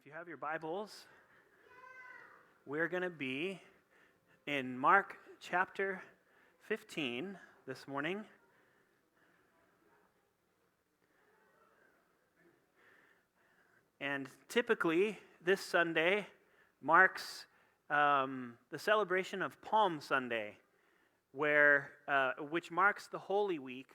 you have your Bibles, we're going to be in Mark chapter 15 this morning. And typically, this Sunday marks the celebration of Palm Sunday, which marks the Holy Week,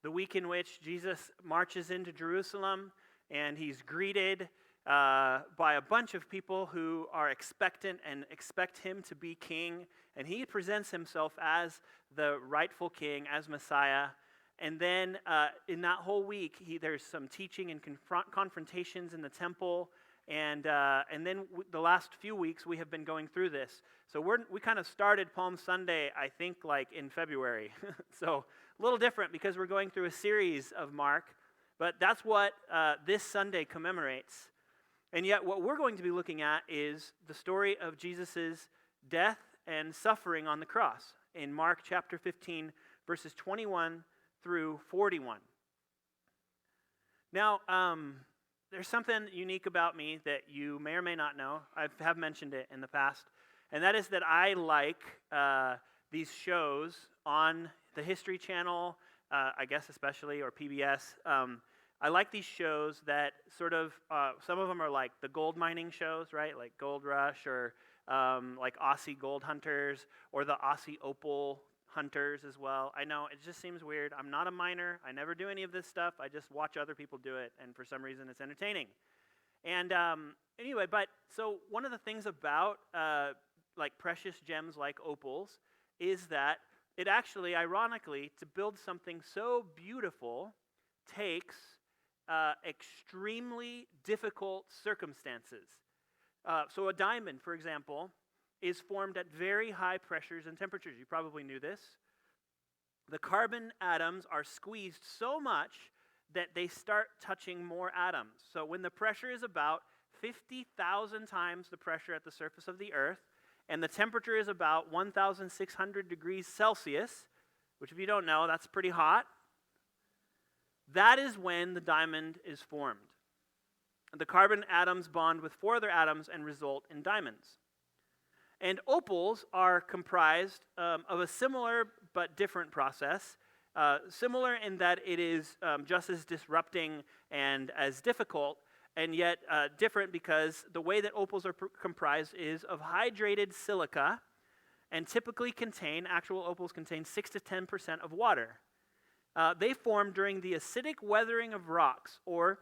the week in which Jesus marches into Jerusalem, and he's greeted by a bunch of people who are expectant and expect him to be king, and he presents himself as the rightful king, as Messiah. And then in that whole week, there's some teaching and confrontations in the temple, and then the last few weeks we have been going through this. So we kind of started Palm Sunday, I think, like in February. So a little different because we're going through a series of Mark, but that's what this Sunday commemorates. And yet what we're going to be looking at is the story of Jesus' death and suffering on the cross in Mark chapter 15, verses 21 through 41. Now, there's something unique about me that you may or may not know. I have mentioned it in the past, and that is that I like these shows on the History Channel, I guess especially, or PBS. I like these shows that sort of, some of them are like the gold mining shows, right? Like Gold Rush, or like Aussie Gold Hunters, or the Aussie Opal Hunters as well. I know, it just seems weird. I'm not a miner. I never do any of this stuff. I just watch other people do it, and for some reason it's entertaining. And anyway, so one of the things about like precious gems like opals is that it actually, ironically, to build something so beautiful takes extremely difficult circumstances. So a diamond, for example, is formed at very high pressures and temperatures. You probably knew this. The carbon atoms are squeezed so much that they start touching more atoms. So when the pressure is about 50,000 times the pressure at the surface of the Earth, and the temperature is about 1,600 degrees Celsius, which if you don't know, that's pretty hot, that is when the diamond is formed. The carbon atoms bond with four other atoms and result in diamonds. And opals are comprised of a similar but different process, similar in that it is just as disrupting and as difficult, and yet different because the way that opals are comprised is of hydrated silica, and typically actual opals contain 6 to 10% of water. They form during the acidic weathering of rocks, or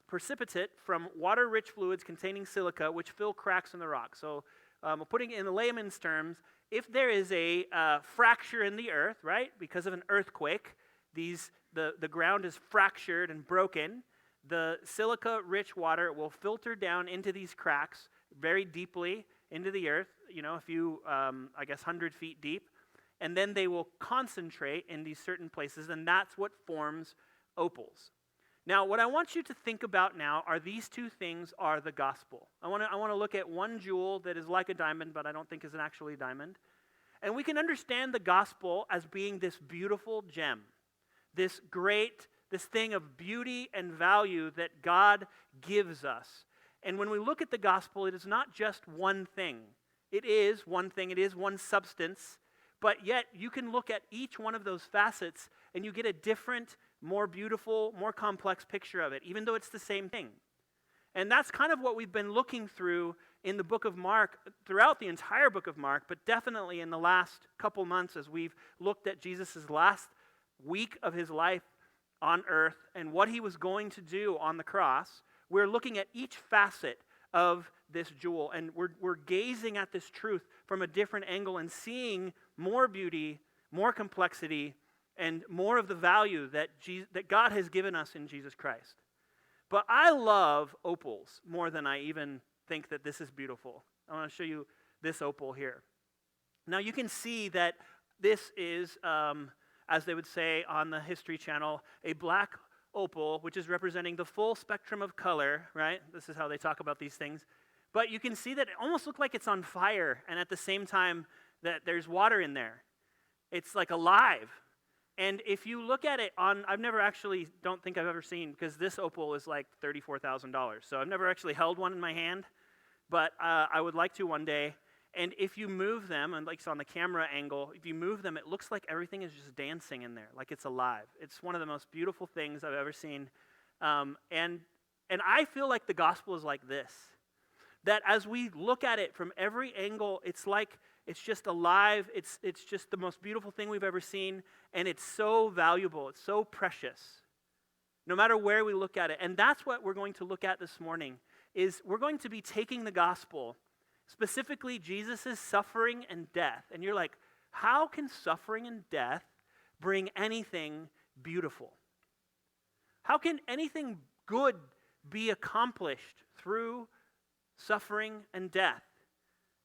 precipitate from water-rich fluids containing silica, which fill cracks in the rock. So putting it in the layman's terms, if there is a fracture in the earth, right, because of an earthquake, the ground is fractured and broken, the silica-rich water will filter down into these cracks very deeply into the earth, a few, 100 feet deep, and then they will concentrate in these certain places, and that's what forms opals. Now, what I want you to think about now are these two things are the gospel. I want to look at one jewel that is like a diamond, but I don't think is an actually diamond. And we can understand the gospel as being this beautiful gem, this thing of beauty and value that God gives us. And when we look at the gospel, it is not just one thing. It is one thing, it is one substance, but yet you can look at each one of those facets and you get a different, more beautiful, more complex picture of it, even though it's the same thing. And that's kind of what we've been looking through in the book of Mark, throughout the entire book of Mark, but definitely in the last couple months as we've looked at Jesus' last week of his life on earth and what he was going to do on the cross. We're looking at each facet of this jewel, and we're gazing at this truth from a different angle and seeing more beauty, more complexity, and more of the value that God has given us in Jesus Christ. But I love opals more than I even think that this is beautiful. I want to show you this opal here. Now you can see that this is, as they would say on the History Channel, a black opal, which is representing the full spectrum of color, right? This is how they talk about these things. But you can see that it almost looks like it's on fire, and at the same time that there's water in there. It's like alive. And if you look at it I've never actually, don't think I've ever seen, because this opal is like $34,000. So I've never actually held one in my hand, but I would like to one day. And if you move them, and like it's on the camera angle, if you move them, it looks like everything is just dancing in there, like it's alive. It's one of the most beautiful things I've ever seen. And I feel like the gospel is like this, that as we look at it from every angle, it's like it's just alive. It's just the most beautiful thing we've ever seen, and it's so valuable. It's so precious, no matter where we look at it. And that's what we're going to look at this morning, is we're going to be taking the gospel, specifically Jesus' suffering and death. And you're like, how can suffering and death bring anything beautiful? How can anything good be accomplished through suffering and death?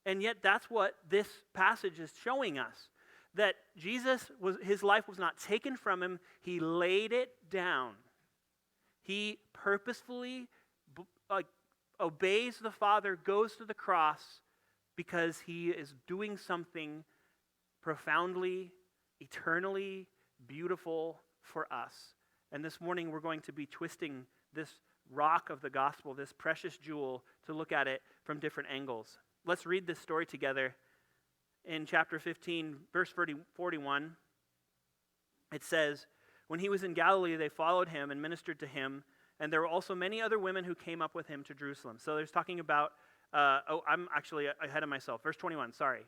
And yet that's what this passage is showing us, that his life was not taken from him. He laid it down. He purposefully obeys the Father, goes to the cross, because he is doing something profoundly, eternally beautiful for us. And this morning we're going to be twisting this rock of the gospel, this precious jewel, to look at it from different angles. Let's read this story together. In chapter 15, verse 41, it says, "When he was in Galilee, they followed him and ministered to him, and there were also many other women who came up with him to Jerusalem." So there's talking about, I'm actually ahead of myself. Verse 21, sorry.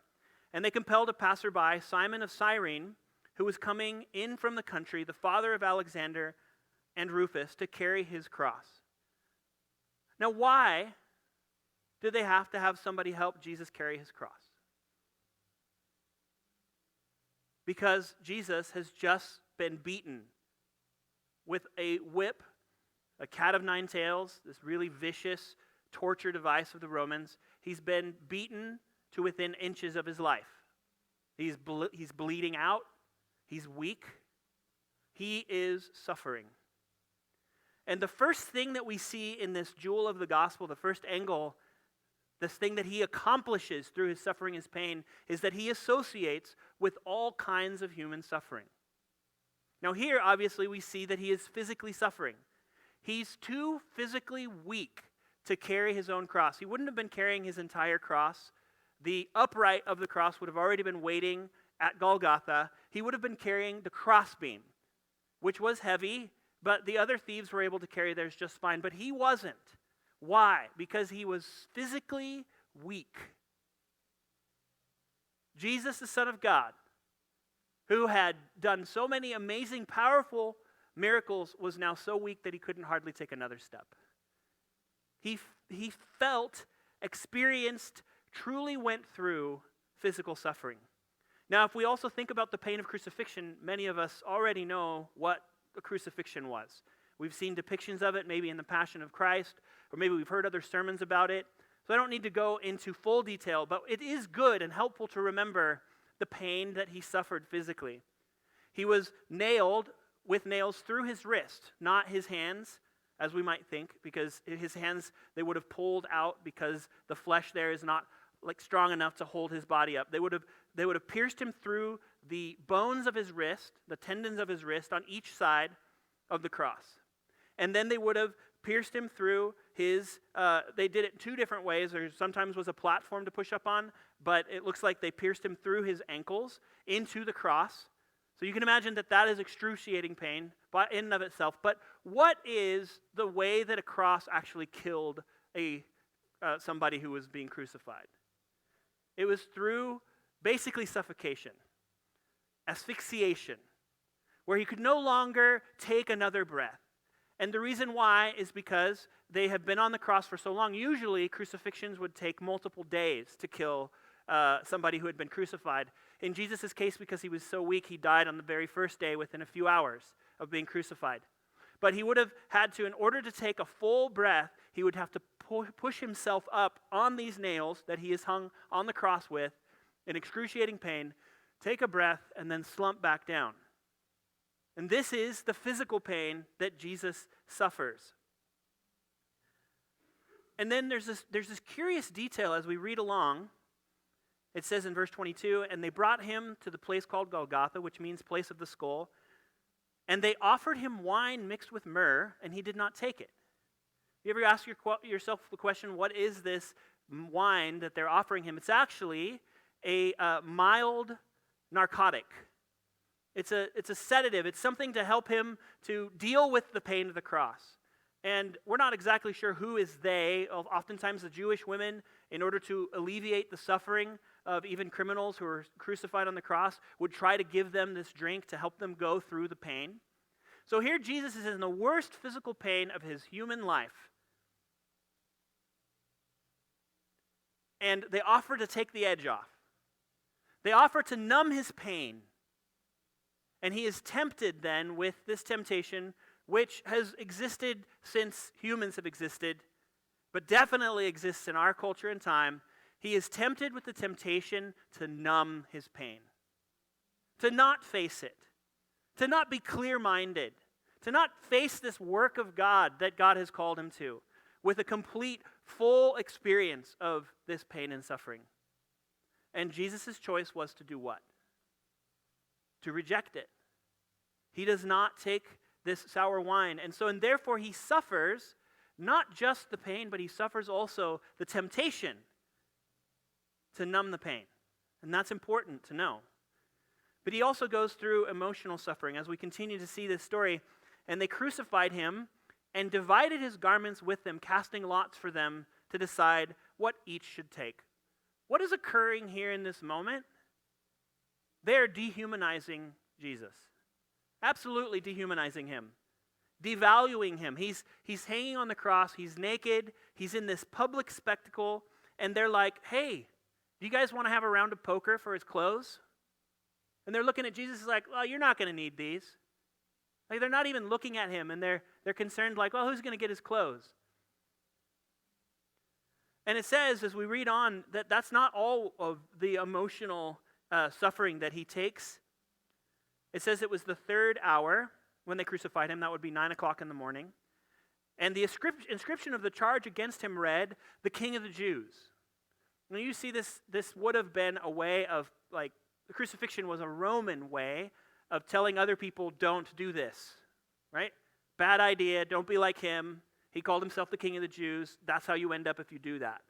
"And they compelled a passerby, Simon of Cyrene, who was coming in from the country, the father of Alexander and Rufus, to carry his cross." Now, why did they have to have somebody help Jesus carry his cross? Because Jesus has just been beaten with a whip, a cat of nine tails, this really vicious torture device of the Romans. He's been beaten to within inches of his life. He's bleeding out. He's weak. He is suffering. And the first thing that we see in this jewel of the gospel, the first angle, this thing that he accomplishes through his suffering, his pain, is that he associates with all kinds of human suffering. Now here, obviously, we see that he is physically suffering. He's too physically weak to carry his own cross. He wouldn't have been carrying his entire cross. The upright of the cross would have already been waiting at Golgotha. He would have been carrying the crossbeam, which was heavy, but the other thieves were able to carry theirs just fine. But he wasn't. Why? Because he was physically weak. Jesus, the Son of God, who had done so many amazing, powerful miracles, was now so weak that he couldn't hardly take another step. He felt, experienced, truly went through physical suffering. Now, if we also think about the pain of crucifixion, many of us already know what the crucifixion was. We've seen depictions of it, maybe in the Passion of Christ, or maybe we've heard other sermons about it. So I don't need to go into full detail, but it is good and helpful to remember the pain that he suffered physically. He was nailed with nails through his wrist, not his hands, as we might think, because his hands, they would have pulled out because the flesh there is not like strong enough to hold his body up. They would have pierced him through the bones of his wrist, the tendons of his wrist on each side of the cross. And then they would have pierced him through his, they did it two different ways. There sometimes was a platform to push up on, but it looks like they pierced him through his ankles into the cross. So you can imagine that that is excruciating pain in and of itself. But what is the way that a cross actually killed somebody who was being crucified? It was through basically suffocation, asphyxiation, where he could no longer take another breath. And the reason why is because they have been on the cross for so long. Usually crucifixions would take multiple days to kill somebody who had been crucified. In Jesus' case, because he was so weak, he died on the very first day within a few hours of being crucified. But he would have had to, in order to take a full breath, he would have to push himself up on these nails that he is hung on the cross with in excruciating pain, take a breath, and then slump back down. And this is the physical pain that Jesus suffers. And then there's this curious detail as we read along. It says in verse 22, "And they brought him to the place called Golgotha," which means place of the skull. And they offered him wine mixed with myrrh, and he did not take it. You ever ask yourself the question, what is this wine that they're offering him? It's actually a mild narcotic. It's a sedative. It's something to help him to deal with the pain of the cross. And we're not exactly sure who is they. Oftentimes the Jewish women, in order to alleviate the suffering of even criminals who are crucified on the cross, would try to give them this drink to help them go through the pain. So here Jesus is in the worst physical pain of his human life. And they offer to take the edge off. They offer to numb his pain. And he is tempted then with this temptation, which has existed since humans have existed, but definitely exists in our culture and time. He is tempted with the temptation to numb his pain, to not face it, to not be clear-minded, to not face this work of God that God has called him to, with a complete, full experience of this pain and suffering. And Jesus' choice was to do what? To reject it. He does not take this sour wine. And therefore he suffers not just the pain, but he suffers also the temptation to numb the pain. And that's important to know. But he also goes through emotional suffering as we continue to see this story. And they crucified him and divided his garments with them, casting lots for them to decide what each should take. What is occurring here in this moment? They're dehumanizing Jesus. Absolutely dehumanizing him, devaluing him. He's hanging on the cross, he's naked, he's in this public spectacle, and they're like, hey, do you guys want to have a round of poker for his clothes? And they're looking at Jesus like, well, you're not going to need these. Like, they're not even looking at him, and they're concerned like, well, who's going to get his clothes? And it says, as we read on, that that's not all of the emotional suffering that he takes. It says it was the third hour when they crucified him. That would be 9 o'clock in the morning. And the inscription of the charge against him read, the King of the Jews. Now you see this would have been a way of, like, the crucifixion was a Roman way of telling other people, don't do this, right? Bad idea, don't be like him. He called himself the King of the Jews. That's how you end up if you do that.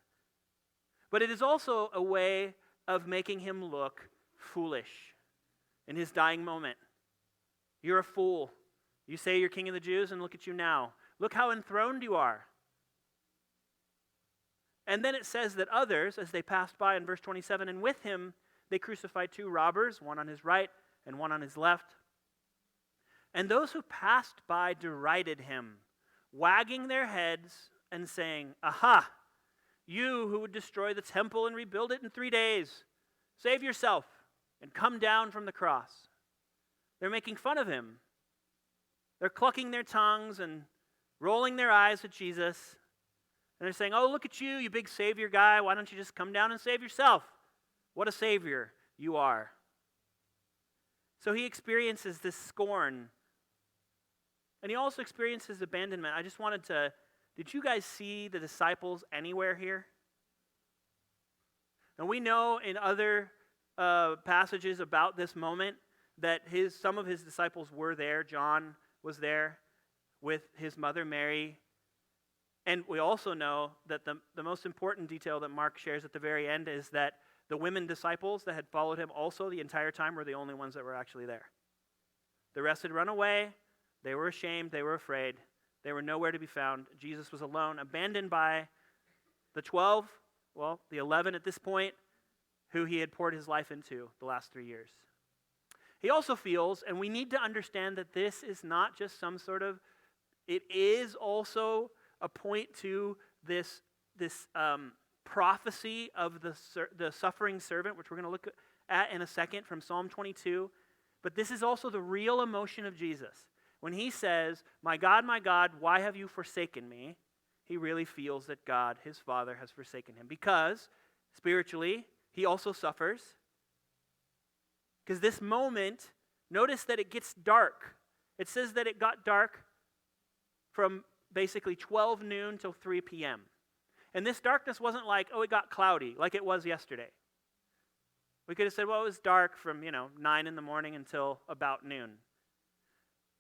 But it is also a way of making him look foolish in his dying moment. You're a fool. You say you're King of the Jews, and look at you now. Look how enthroned you are. And then it says that others, as they passed by in verse 27, and with him they crucified 2 robbers, one on his right and one on his left. And those who passed by derided him, wagging their heads and saying, aha, you who would destroy the temple and rebuild it in 3 days, save yourself and come down from the cross. They're making fun of him. They're clucking their tongues and rolling their eyes at Jesus. And they're saying, oh, look at you, you big savior guy. Why don't you just come down and save yourself? What a savior you are. So he experiences this scorn. And he also experiences abandonment. I just wanted to, did you guys see the disciples anywhere here? And we know in other passages about this moment that some of his disciples were there. John was there with his mother Mary. And we also know that the most important detail that Mark shares at the very end is that the women disciples that had followed him also the entire time were the only ones that were actually there. The rest had run away. They were ashamed. They were afraid. They were nowhere to be found. Jesus was alone, abandoned by the 12, well, the 11 at this point, who he had poured his life into the last 3 years. He also feels, and we need to understand that this is not just some sort of, it is also a point to this prophecy of the suffering servant, which we're going to look at in a second from Psalm 22. But this is also the real emotion of Jesus. When he says, my God, why have you forsaken me? He really feels that God, his Father, has forsaken him. Because, spiritually, he also suffers. Because this moment, notice that it gets dark. It says that it got dark from basically 12 noon till 3 p.m. And this darkness wasn't like, oh, it got cloudy, like it was yesterday. We could have said, well, it was dark from, 9 in the morning until about noon.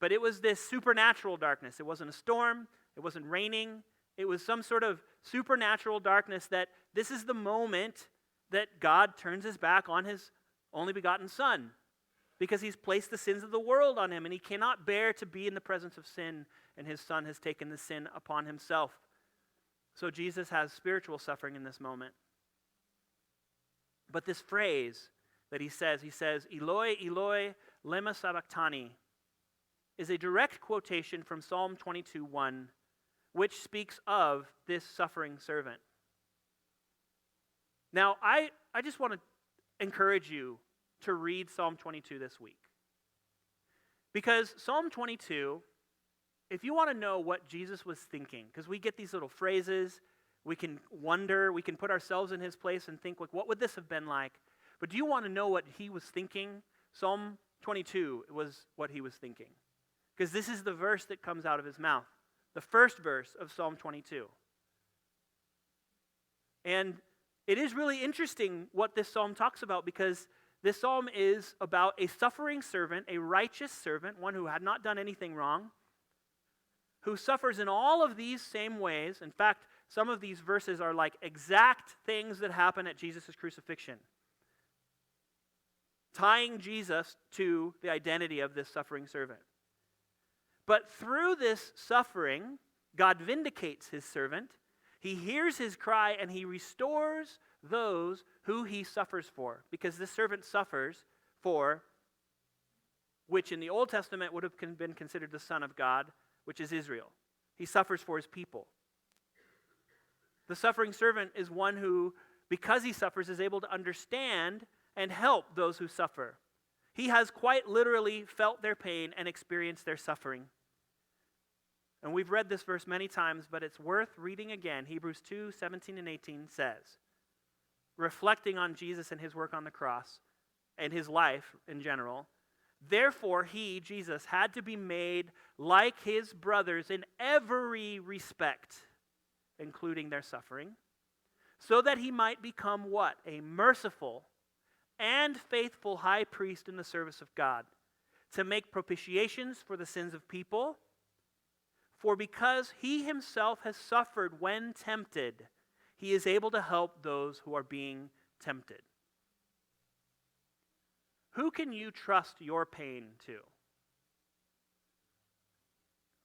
But it was this supernatural darkness. It wasn't a storm. It wasn't raining. It was some sort of supernatural darkness that this is the moment that God turns his back on his only begotten Son, because he's placed the sins of the world on him, and he cannot bear to be in the presence of sin, and his Son has taken the sin upon himself. So Jesus has spiritual suffering in this moment. But this phrase that he says, Eloi, Eloi, lema sabachthani, is a direct quotation from Psalm 22:1, which speaks of this suffering servant. Now, I just want to encourage you to read Psalm 22 this week. Because Psalm 22, if you want to know what Jesus was thinking, because we get these little phrases, we can wonder, we can put ourselves in his place and think, like, what would this have been like? But do you want to know what he was thinking? Psalm 22 was what he was thinking. Because this is the verse that comes out of his mouth. The first verse of Psalm 22. And it is really interesting what this psalm talks about, because this psalm is about a suffering servant, a righteous servant, one who had not done anything wrong, who suffers in all of these same ways. In fact, some of these verses are like exact things that happen at Jesus' crucifixion, tying Jesus to the identity of this suffering servant. But through this suffering, God vindicates his servant. He hears his cry, and he restores those who he suffers for. Because this servant suffers for, which in the Old Testament would have been considered the Son of God, which is Israel. He suffers for his people. The suffering servant is one who, because he suffers, is able to understand and help those who suffer. He has quite literally felt their pain and experienced their suffering. And we've read this verse many times, but it's worth reading again. Hebrews 2:17 and 18 says, reflecting on Jesus and his work on the cross and his life in general, therefore he, Jesus, had to be made like his brothers in every respect, including their suffering, so that he might become what? A merciful and faithful high priest in the service of God, to make propitiations for the sins of people. For because he himself has suffered when tempted, he is able to help those who are being tempted. Who can you trust your pain to?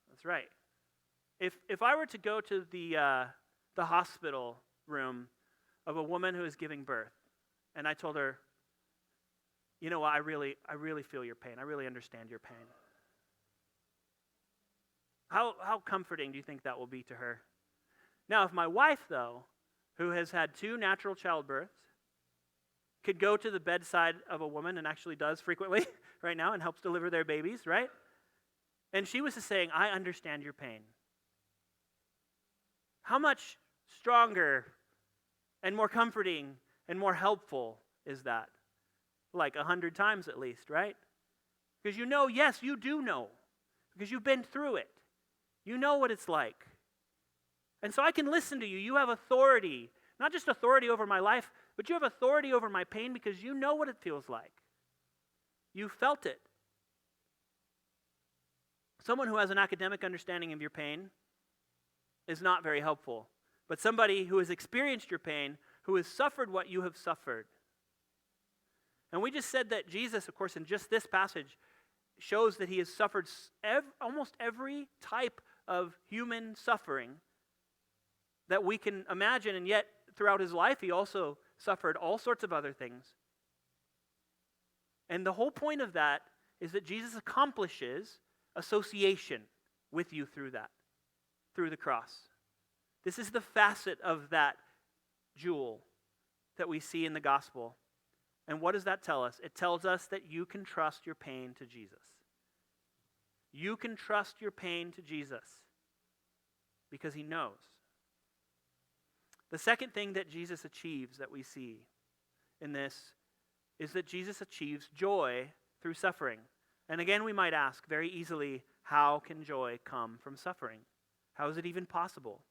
That's right. If I were to go to the hospital room of a woman who is giving birth, and I told her, you know what, I really feel your pain. I really understand your pain. How comforting do you think that will be to her? Now, if my wife, though, who has had 2 natural childbirths, could go to the bedside of a woman, and actually does frequently right now, and helps deliver their babies, right? And she was just saying, I understand your pain. How much stronger and more comforting and more helpful is that? Like 100 times at least, right? Because you know, yes, you do know, because you've been through it. You know what it's like. And so I can listen to you. You have authority, not just authority over my life, but you have authority over my pain, because you know what it feels like. You felt it. Someone who has an academic understanding of your pain is not very helpful. But somebody who has experienced your pain, who has suffered what you have suffered. And we just said that Jesus, of course, in just this passage, shows that he has suffered almost every type of human suffering that we can imagine, and yet throughout his life he also suffered all sorts of other things. And the whole point of that is that Jesus accomplishes association with you through that, through the cross. This is the facet of that jewel that we see in the gospel. And what does that tell us? It tells us that you can trust your pain to Jesus. You can trust your pain to Jesus because he knows. The second thing that Jesus achieves that we see in this is that Jesus achieves joy through suffering. And again, we might ask very easily, how can joy come from suffering? How is it even possible?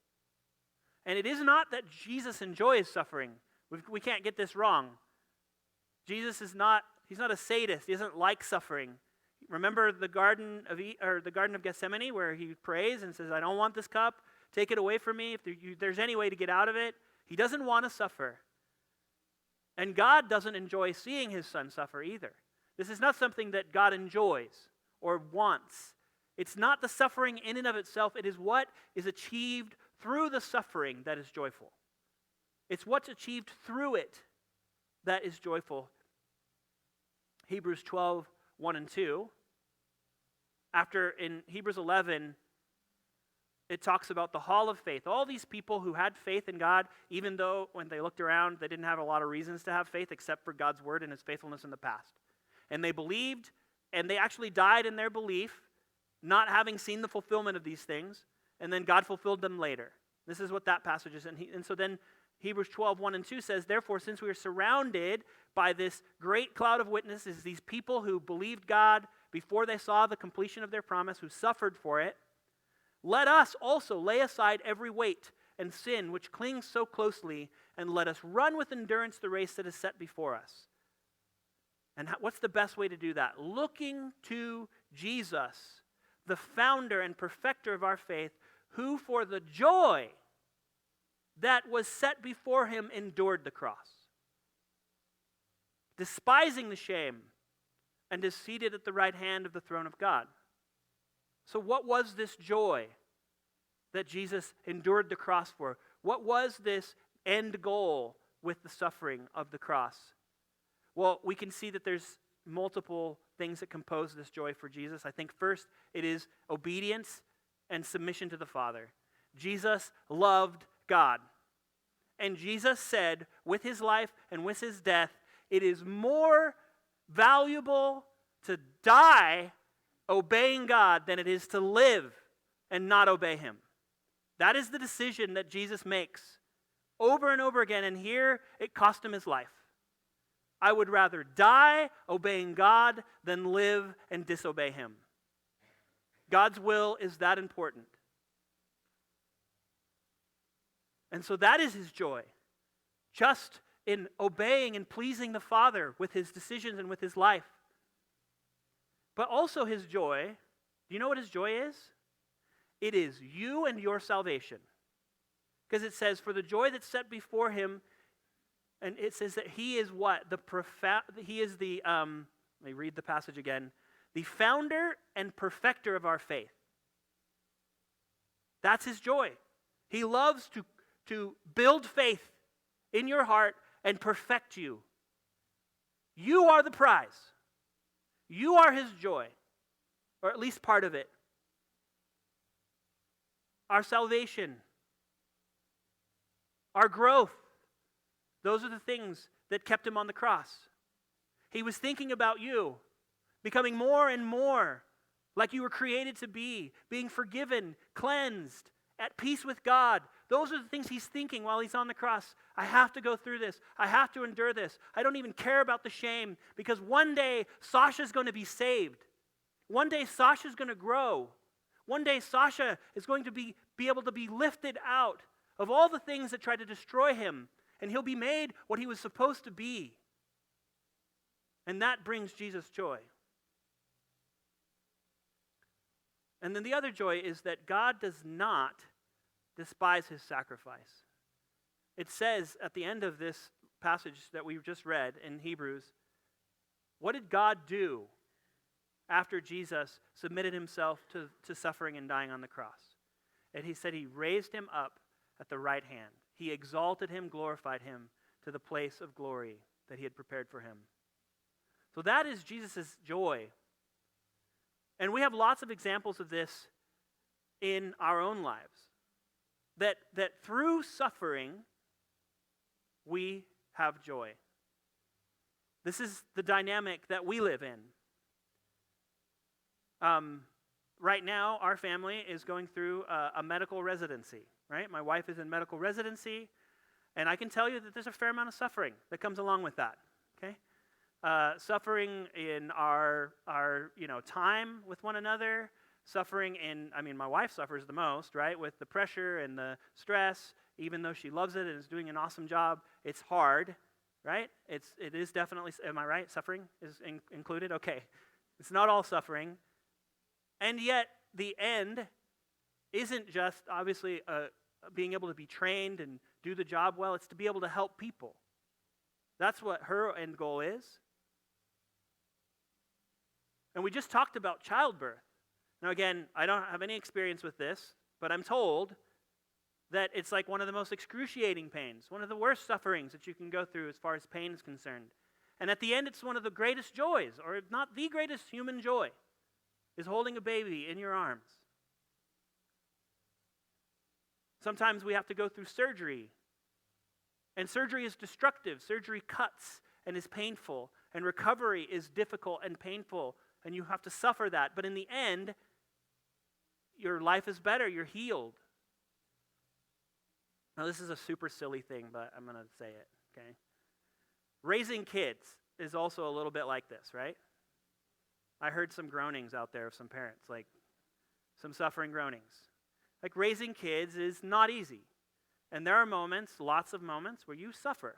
And it is not that Jesus enjoys suffering. We can't get this wrong. Jesus is not, he's not a sadist. He doesn't like suffering. Remember the Garden of Gethsemane, where he prays and says, "I don't want this cup. Take it away from me. If there's any way to get out of it." He doesn't want to suffer. And God doesn't enjoy seeing his son suffer either. This is not something that God enjoys or wants. It's not the suffering in and of itself. It is what is achieved through the suffering that is joyful. It's what's achieved through it that is joyful. Hebrews 12, 1 and 2. After in Hebrews 11, it talks about the hall of faith. All these people who had faith in God, even though when they looked around, they didn't have a lot of reasons to have faith except for God's word and his faithfulness in the past. And they believed, and they actually died in their belief, not having seen the fulfillment of these things, and then God fulfilled them later. This is what that passage is. And so then Hebrews 12, 1 and 2 says, "Therefore, since we are surrounded by this great cloud of witnesses, these people who believed God before they saw the completion of their promise, who suffered for it, let us also lay aside every weight and sin which clings so closely, and let us run with endurance the race that is set before us." And what's the best way to do that? Looking to Jesus, the founder and perfecter of our faith, who for the joy that was set before him endured the cross, despising the shame, and is seated at the right hand of the throne of God. So what was this joy that Jesus endured the cross for? What was this end goal with the suffering of the cross? Well, we can see that there's multiple things that compose this joy for Jesus. I think first it is obedience and submission to the Father. Jesus loved God. And Jesus said, with his life and with his death, it is more valuable to die obeying God than it is to live and not obey him. That is the decision that Jesus makes over and over again, and here it cost him his life. I would rather die obeying God than live and disobey him. God's will is that important. And so that is his joy, just in obeying and pleasing the Father with his decisions and with his life. But also his joy, do you know what his joy is? It is you and your salvation. Because it says, for the joy that's set before him, and it says that he is what? He is the, let me read the passage again, the founder and perfecter of our faith. That's his joy. He loves to build faith in your heart and perfect you. You are the prize. You are his joy, or at least part of it. Our salvation, our growth, those are the things that kept him on the cross. He was thinking about you, becoming more and more like you were created to be, being forgiven, cleansed, at peace with God. Those are the things he's thinking while he's on the cross. I have to go through this. I have to endure this. I don't even care about the shame, because one day Sasha's going to be saved. One day Sasha's going to grow. One day Sasha is going to be able to be lifted out of all the things that tried to destroy him, and he'll be made what he was supposed to be. And that brings Jesus joy. And then the other joy is that God does not despise his sacrifice. It says at the end of this passage that we've just read in Hebrews, what did God do after Jesus submitted himself to suffering and dying on the cross? And he said he raised him up at the right hand. He exalted him, glorified him to the place of glory that he had prepared for him. So that is Jesus' joy. And we have lots of examples of this in our own lives. That through suffering, we have joy. This is the dynamic that we live in. Right now, our family is going through a medical residency, right? My wife is in medical residency, and I can tell you that there's a fair amount of suffering that comes along with that, okay? Suffering in our time with one another, suffering my wife suffers the most, right? With the pressure and the stress, even though she loves it and is doing an awesome job, it's hard, right? It is definitely, am I right? Suffering is included? Okay. It's not all suffering. And yet, the end isn't just, obviously, being able to be trained and do the job well. It's to be able to help people. That's what her end goal is. And we just talked about childbirth. Now, again, I don't have any experience with this, but I'm told that it's like one of the most excruciating pains, one of the worst sufferings that you can go through as far as pain is concerned. And at the end, it's one of the greatest joys, or if not the greatest human joy, is holding a baby in your arms. Sometimes we have to go through surgery. And surgery is destructive. Surgery cuts and is painful. And recovery is difficult and painful. And you have to suffer that. But in the end, your life is better. You're healed. Now, this is a super silly thing, but I'm going to say it, okay? Raising kids is also a little bit like this, right? I heard some groanings out there of some parents, like some suffering groanings. Like raising kids is not easy. And there are moments, lots of moments, where you suffer.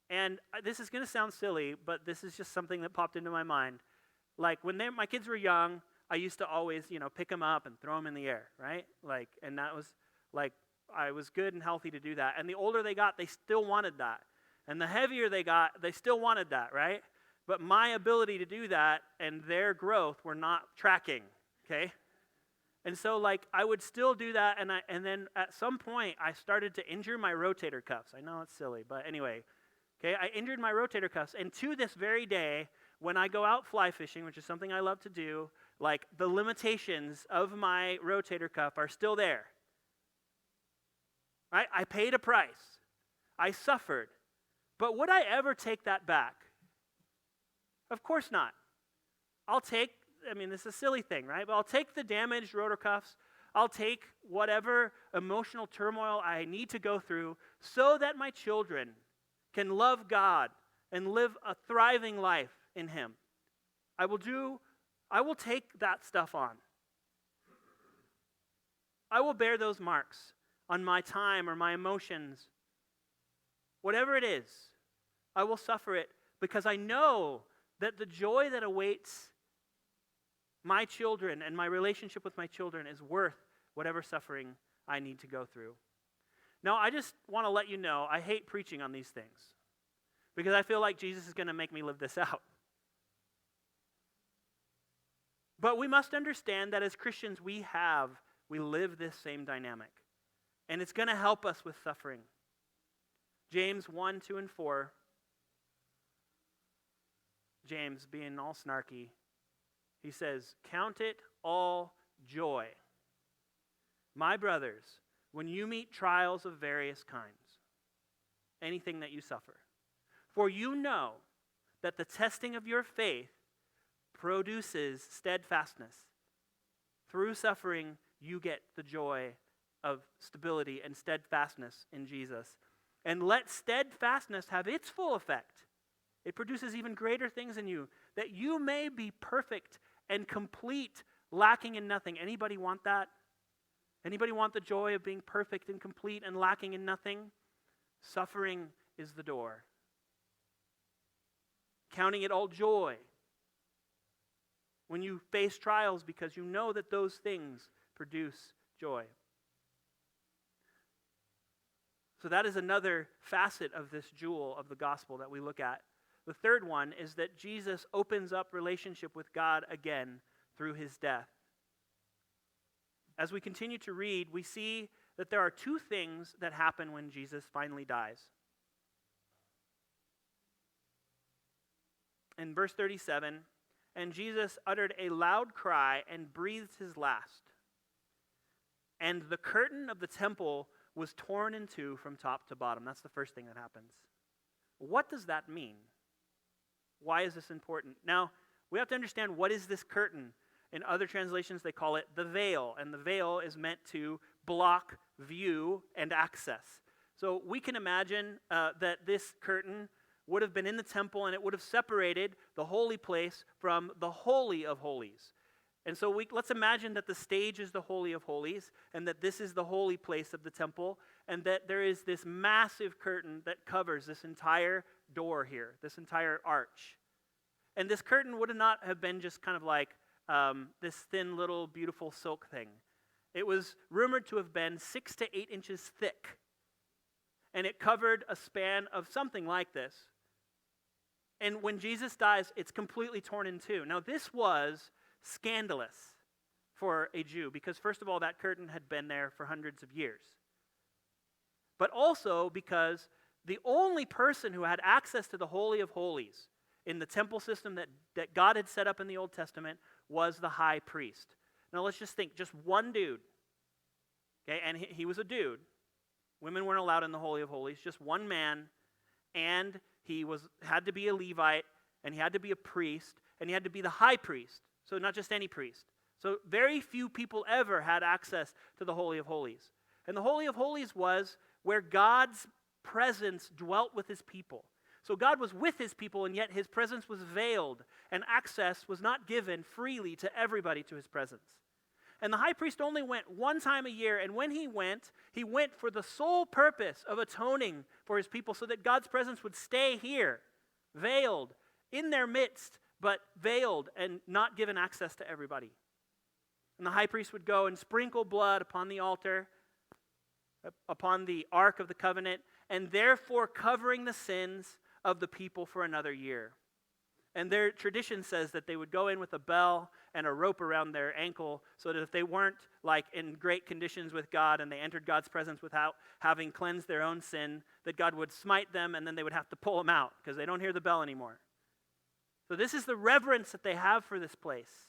And this is going to sound silly, but this is just something that popped into my mind. Like when my kids were young, I used to always, pick them up and throw them in the air, right? And that was I was good and healthy to do that. And the older they got, they still wanted that. And the heavier they got, they still wanted that, right? But my ability to do that and their growth were not tracking, okay? And so I would still do that, and then at some point I started to injure my rotator cuffs. I know it's silly, but anyway, okay, I injured my rotator cuffs, and to this very day, when I go out fly fishing, which is something I love to do, the limitations of my rotator cuff are still there. Right? I paid a price. I suffered. But would I ever take that back? Of course not. This is a silly thing, right? But I'll take the damaged rotor cuffs. I'll take whatever emotional turmoil I need to go through so that my children can love God and live a thriving life in Him. I will take that stuff on. I will bear those marks on my time or my emotions. Whatever it is, I will suffer it because I know that the joy that awaits my children and my relationship with my children is worth whatever suffering I need to go through. Now, I just want to let you know, I hate preaching on these things because I feel like Jesus is going to make me live this out. But we must understand that as Christians, we live this same dynamic. And it's going to help us with suffering. James 1, 2, and 4. James, being all snarky, he says, "Count it all joy, my brothers, when you meet trials of various kinds, anything that you suffer. For you know that the testing of your faith produces steadfastness. Through suffering, you get the joy of stability and steadfastness in Jesus. And let steadfastness have its full effect. It produces even greater things in you, that you may be perfect and complete, lacking in nothing." Anybody want that? Anybody want the joy of being perfect and complete and lacking in nothing? Suffering is the door. Counting it all joy when you face trials, because you know that those things produce joy. So that is another facet of this jewel of the gospel that we look at. The third one is that Jesus opens up relationship with God again through his death. As we continue to read, we see that there are two things that happen when Jesus finally dies. In verse 37, "And Jesus uttered a loud cry and breathed his last. And the curtain of the temple was torn in two from top to bottom." That's the first thing that happens. What does that mean? Why is this important? Now, we have to understand, what is this curtain? In other translations, they call it the veil, and the veil is meant to block view and access. So we can imagine that this curtain would have been in the temple, and it would have separated the holy place from the Holy of Holies. And so let's imagine that the stage is the Holy of Holies, and that this is the holy place of the temple, and that there is this massive curtain that covers this entire door here, this entire arch. And this curtain would not have been just kind of like this thin little beautiful silk thing. It was rumored to have been 6 to 8 inches thick. And it covered a span of something like this. And when Jesus dies, it's completely torn in two. Now, this was scandalous for a Jew because, first of all, that curtain had been there for hundreds of years. But also because the only person who had access to the Holy of Holies in the temple system that God had set up in the Old Testament was the high priest. Now, let's just think, just one dude. Okay, and he was a dude. Women weren't allowed in the Holy of Holies, just one man, and he had to be a Levite, and he had to be a priest, and he had to be the high priest, so not just any priest. So very few people ever had access to the Holy of Holies. And the Holy of Holies was where God's presence dwelt with his people. So God was with his people, and yet his presence was veiled, and access was not given freely to everybody to his presence. And the high priest only went one time a year, and when he went for the sole purpose of atoning for his people so that God's presence would stay here, veiled, in their midst, but veiled and not given access to everybody. And the high priest would go and sprinkle blood upon the altar, upon the Ark of the Covenant, and therefore covering the sins of the people for another year. And their tradition says that they would go in with a bell and a rope around their ankle so that if they weren't like in great conditions with God and they entered God's presence without having cleansed their own sin, that God would smite them and then they would have to pull them out because they don't hear the bell anymore. So this is the reverence that they have for this place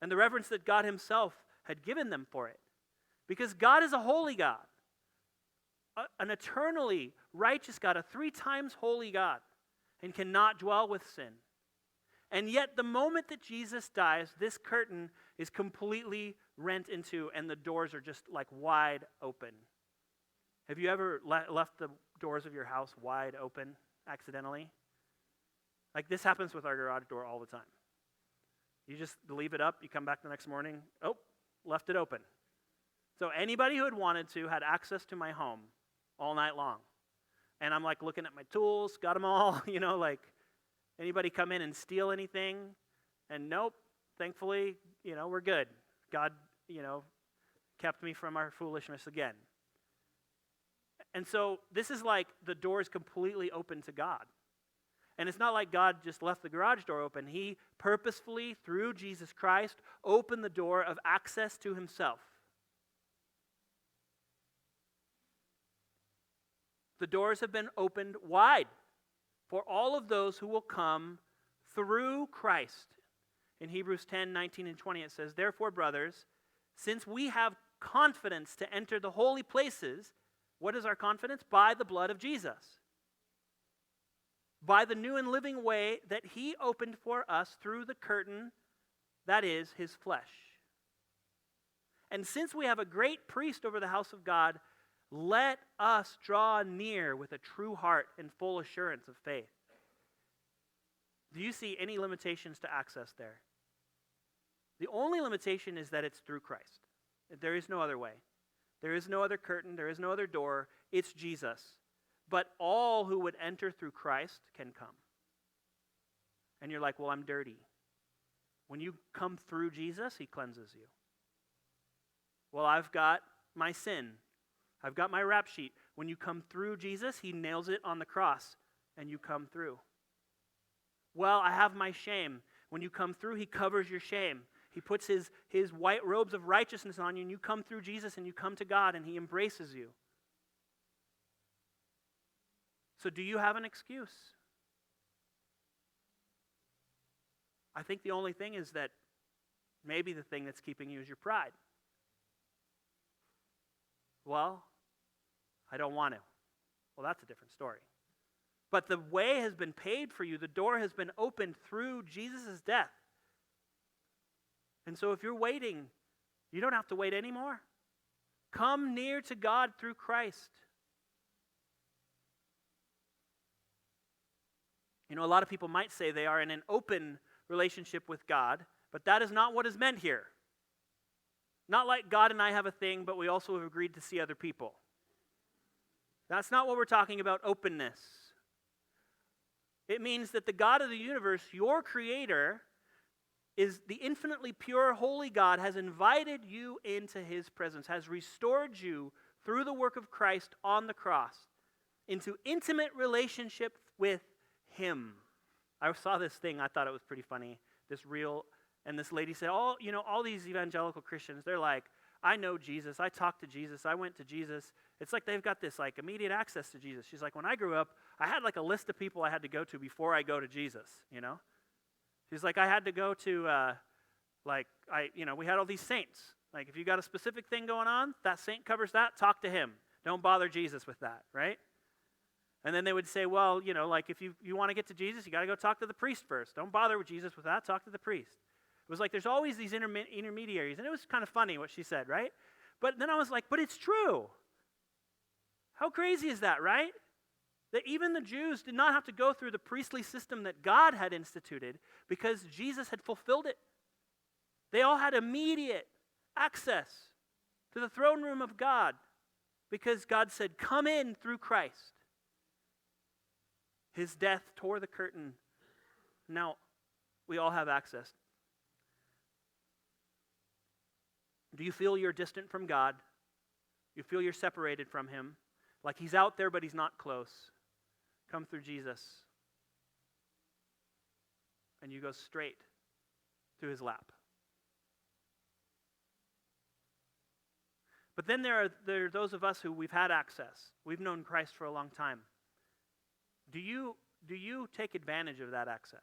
and the reverence that God himself had given them for it. Because God is a holy God, an eternally righteous God, a 3 times holy God, and cannot dwell with sin. And yet the moment that Jesus dies, this curtain is completely rent in two and the doors are just like wide open. Have you ever left the doors of your house wide open accidentally? Like this happens with our garage door all the time. You just leave it up, you come back the next morning, oh, left it open. So anybody who had wanted to had access to my home all night long. And I'm like looking at my tools, got them all, like anybody come in and steal anything? And nope, thankfully, we're good. God, kept me from our foolishness again. And so this is like the door is completely open to God. And it's not like God just left the garage door open. He purposefully, through Jesus Christ, opened the door of access to himself. The doors have been opened wide for all of those who will come through Christ. In Hebrews 10, 19, and 20, it says, "Therefore, brothers, since we have confidence to enter the holy places," what is our confidence? By the blood of Jesus. By the new and living way that he opened for us through the curtain, that is, his flesh. And since we have a great priest over the house of God, let us draw near with a true heart and full assurance of faith. Do you see any limitations to access there? The only limitation is that it's through Christ. There is no other way. There is no other curtain. There is no other door. It's Jesus. But all who would enter through Christ can come. And you're like, well, I'm dirty. When you come through Jesus, he cleanses you. Well, I've got my sin. I've got my rap sheet. When you come through Jesus, he nails it on the cross, and you come through. Well, I have my shame. When you come through, he covers your shame. He puts his white robes of righteousness on you, and you come through Jesus, and you come to God, and he embraces you. So do you have an excuse? I think the only thing is that maybe the thing that's keeping you is your pride. Well, I don't want to. Well, that's a different story. But the way has been paid for you. The door has been opened through Jesus' death. And so if you're waiting, you don't have to wait anymore. Come near to God through Christ. A lot of people might say they are in an open relationship with God, but that is not what is meant here. Not like God and I have a thing, but we also have agreed to see other people. That's not what we're talking about, openness. It means that the God of the universe, your creator, is the infinitely pure, holy God, has invited you into his presence, has restored you through the work of Christ on the cross into intimate relationship with him. I saw this thing, I thought it was pretty funny, this reel, and this lady said, all these evangelical Christians, they're like, I know Jesus, I talked to Jesus, I went to Jesus. It's like they've got this like immediate access to Jesus. She's like, when I grew up, I had like a list of people I had to go to before I go to Jesus, you know? She's like, I had to go to, we had all these saints. Like, if you got a specific thing going on, that saint covers that, talk to him. Don't bother Jesus with that, right? And then they would say, well, if you want to get to Jesus, you got to go talk to the priest first. Don't bother with Jesus with that, talk to the priest. It was like there's always these intermediaries, and it was kind of funny what she said, right? But then I was like, but it's true. How crazy is that, right? That even the Jews did not have to go through the priestly system that God had instituted because Jesus had fulfilled it. They all had immediate access to the throne room of God because God said, come in through Christ. His death tore the curtain. Now, we all have access. Do you feel you're distant from God? You feel you're separated from him? Like he's out there, but he's not close. Come through Jesus. And you go straight to his lap. But then there are those of us who we've had access. We've known Christ for a long time. Do you take advantage of that access?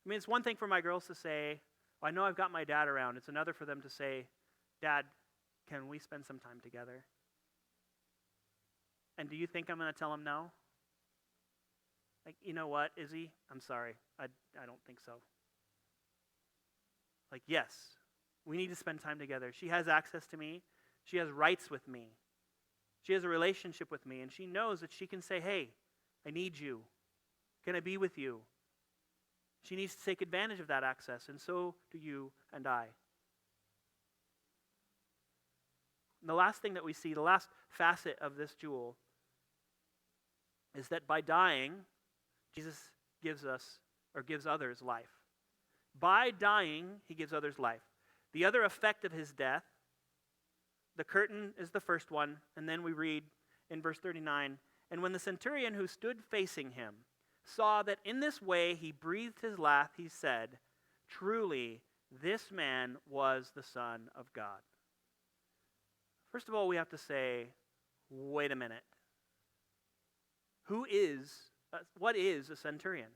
I mean, it's one thing for my girls to say, I know I've got my dad around. It's another for them to say, Dad, can we spend some time together? And do you think I'm going to tell them no? Like, you know what, Izzy? I'm sorry. I don't think so. Like, yes, we need to spend time together. She has access to me. She has rights with me. She has a relationship with me, and she knows that she can say, hey, I need you. Can I be with you? She needs to take advantage of that access, and so do you and I. And the last thing that we see, the last facet of this jewel, is that by dying, Jesus gives others life. By dying, he gives others life. The other effect of his death, the curtain is the first one, and then we read in verse 39, and when the centurion who stood facing him saw that in this way he breathed his last, he said, truly, this man was the Son of God. First of all, we have to say, wait a minute. What is a centurion?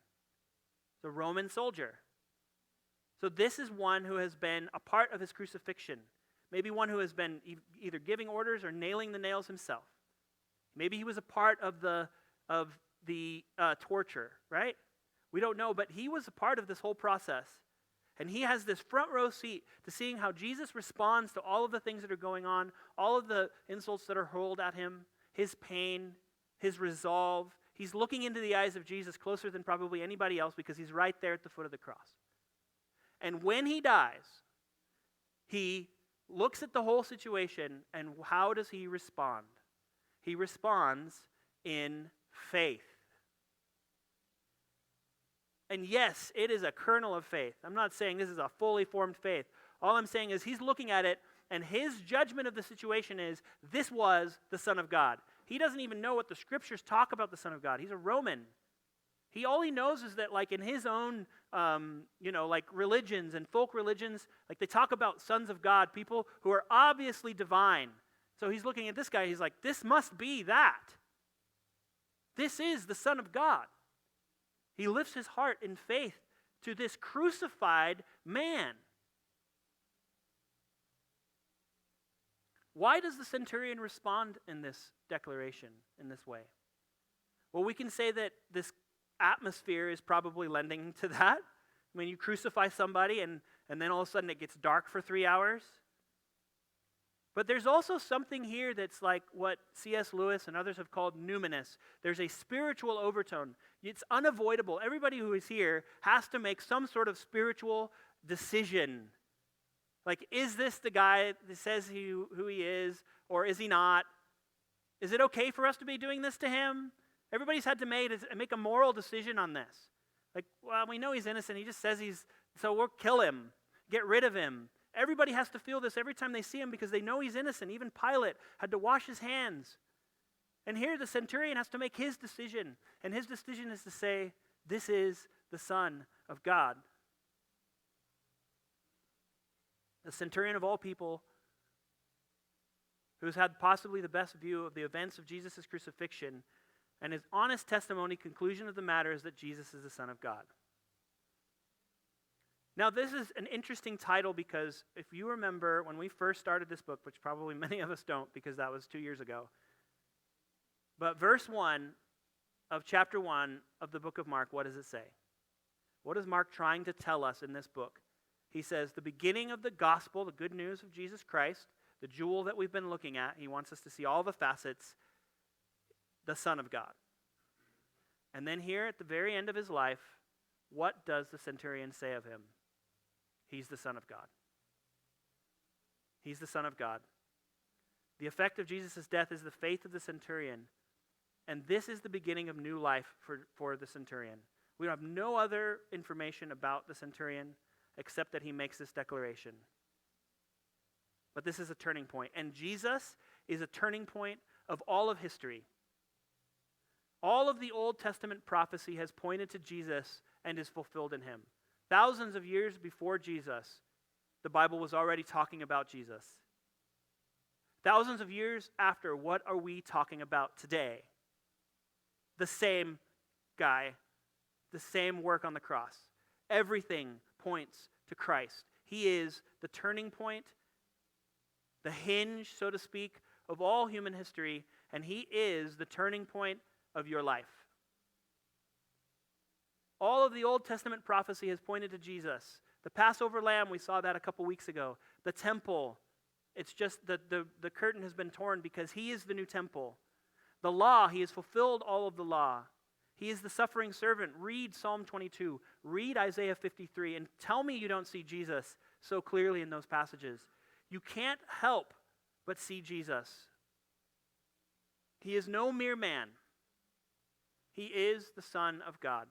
It's a Roman soldier. So this is one who has been a part of his crucifixion. Maybe one who has been either giving orders or nailing the nails himself. Maybe he was a part of the torture, right? We don't know, but he was a part of this whole process. And he has this front row seat to seeing how Jesus responds to all of the things that are going on, all of the insults that are hurled at him, his pain, his resolve. He's looking into the eyes of Jesus closer than probably anybody else because he's right there at the foot of the cross. And when he dies, he looks at the whole situation, and how does he respond? He responds in faith. And yes, it is a kernel of faith. I'm not saying this is a fully formed faith. All I'm saying is he's looking at it, and his judgment of the situation is, this was the Son of God. He doesn't even know what the scriptures talk about the Son of God. He's a Roman. All he knows is that, like in his own, like religions and folk religions, like they talk about sons of God, people who are obviously divine. So he's looking at this guy, he's like, this must be that. This is the Son of God. He lifts his heart in faith to this crucified man. Why does the centurion respond in this declaration, in this way? Well, we can say that this atmosphere is probably lending to that. I mean, you crucify somebody and then all of a sudden it gets dark for 3 hours. But there's also something here that's like what C.S. Lewis and others have called numinous. There's a spiritual overtone. It's unavoidable. Everybody who is here has to make some sort of spiritual decision. Like, is this the guy that says who he is, or is he not? Is it okay for us to be doing this to him? Everybody's had to make a moral decision on this. Like, well, we know he's innocent. He just says so we'll kill him, get rid of him. Everybody has to feel this every time they see him because they know he's innocent. Even Pilate had to wash his hands. And here the centurion has to make his decision. And his decision is to say, this is the Son of God. The centurion of all people, who's had possibly the best view of the events of Jesus' crucifixion, and his honest testimony, conclusion of the matter is that Jesus is the Son of God. Now, this is an interesting title because if you remember when we first started this book, which probably many of us don't because that was 2 years ago, but verse 1 of chapter 1 of the book of Mark, what does it say? What is Mark trying to tell us in this book? He says, the beginning of the gospel, the good news of Jesus Christ, the jewel that we've been looking at, he wants us to see all the facets, the Son of God. And then here at the very end of his life, what does the centurion say of him? He's the Son of God. He's the Son of God. The effect of Jesus' death is the faith of the centurion. And this is the beginning of new life for the centurion. We have no other information about the centurion except that he makes this declaration. But this is a turning point. And Jesus is a turning point of all of history. All of the Old Testament prophecy has pointed to Jesus and is fulfilled in him. Thousands of years before Jesus, the Bible was already talking about Jesus. Thousands of years after, what are we talking about today? The same guy, the same work on the cross. Everything points to Christ. He is the turning point, the hinge, so to speak, of all human history, and he is the turning point of your life. All of the Old Testament prophecy has pointed to Jesus. The Passover lamb, we saw that a couple weeks ago. The temple, it's just that the curtain has been torn because he is the new temple. The law, he has fulfilled all of the law. He is the suffering servant. Read Psalm 22. Read Isaiah 53 and tell me you don't see Jesus so clearly in those passages. You can't help but see Jesus. He is no mere man. He is the Son of God.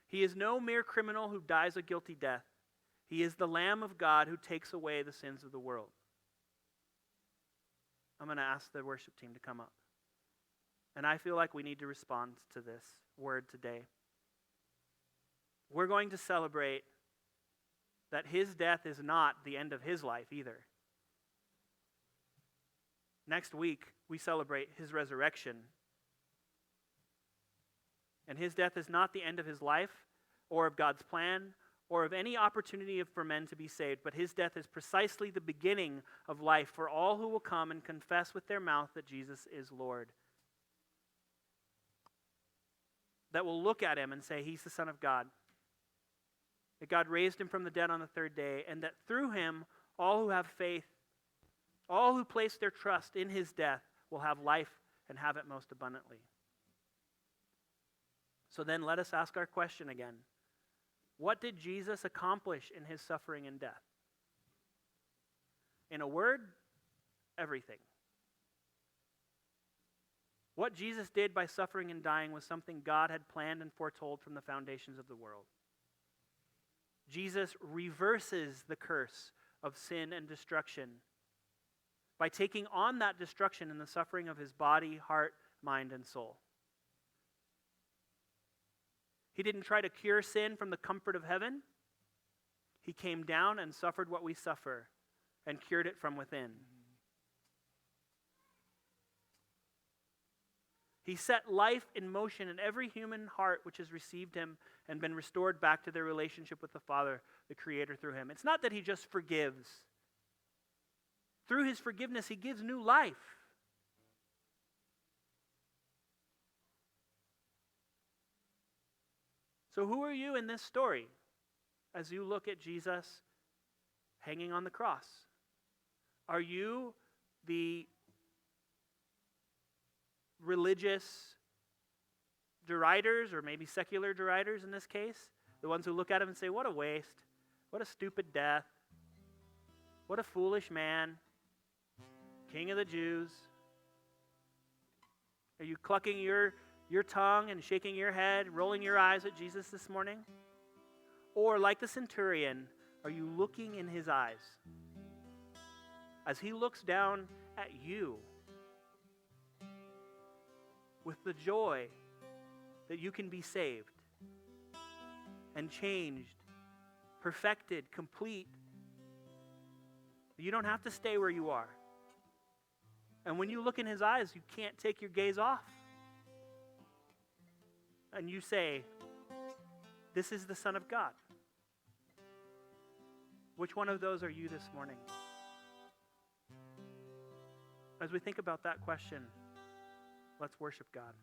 He is no mere criminal who dies a guilty death. He is the Lamb of God who takes away the sins of the world. I'm going to ask the worship team to come up. And I feel like we need to respond to this word today. We're going to celebrate that his death is not the end of his life either. Next week, we celebrate his resurrection. And his death is not the end of his life or of God's plan or of any opportunity for men to be saved, but his death is precisely the beginning of life for all who will come and confess with their mouth that Jesus is Lord. That will look at him and say, he's the Son of God. That God raised him from the dead on the third day, and that through him, all who have faith, all who place their trust in his death will have life and have it most abundantly. So then let us ask our question again. What did Jesus accomplish in his suffering and death? In a word, everything. What Jesus did by suffering and dying was something God had planned and foretold from the foundations of the world. Jesus reverses the curse of sin and destruction by taking on that destruction in the suffering of his body, heart, mind, and soul. He didn't try to cure sin from the comfort of heaven. He came down and suffered what we suffer and cured it from within. He set life in motion in every human heart which has received him and been restored back to their relationship with the Father, the Creator, through him. It's not that he just forgives. Through his forgiveness, he gives new life. So who are you in this story as you look at Jesus hanging on the cross? Are you the religious deriders, or maybe secular deriders in this case? The ones who look at him and say, what a waste, what a stupid death, what a foolish man, King of the Jews? Are you clucking your your tongue and shaking your head, rolling your eyes at Jesus this morning? Or like the centurion, are you looking in his eyes? As he looks down at you with the joy that you can be saved and changed, perfected, complete. You don't have to stay where you are. And when you look in his eyes, you can't take your gaze off. And you say, this is the Son of God. Which one of those are you this morning? As we think about that question, let's worship God.